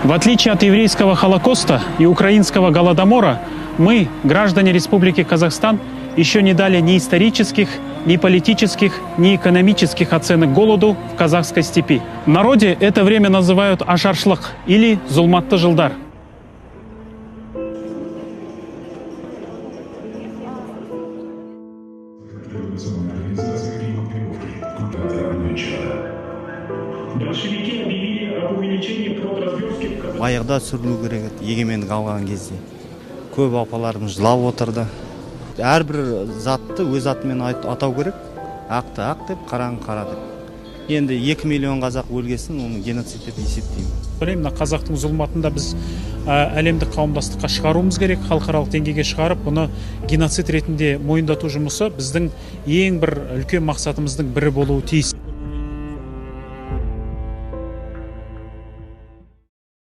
В отличие от еврейского Холокоста и украинского Голодомора, мы, граждане Республики Казахстан, еще не дали ни исторических, ни политических, ни экономических оценок голоду в казахской степи. В народе это время называют ашаршлык или зулматты жылдар. Большевики объявили об увеличении продразверстки в Казахстане. Баяғыда сүрілу керек еді, егемендік алған кезде. Көп апаларымыз жылап отырды. Әрбір затты өз атымен атау керек. Ақты ақ деп, қараны қара деп. Енді 2 миллион қазақ өлгесін, оны геноцид деп есептеймін. Мына қазақтың зұлматында біз әлемдік қауымдастыққа шығаруымыз керек, халықаралық деңгейге шығарып, бұны геноцид ретінде мойындату жұмысы біздің ең бір үлкен мақсатымыздың бірі болуы тиіс.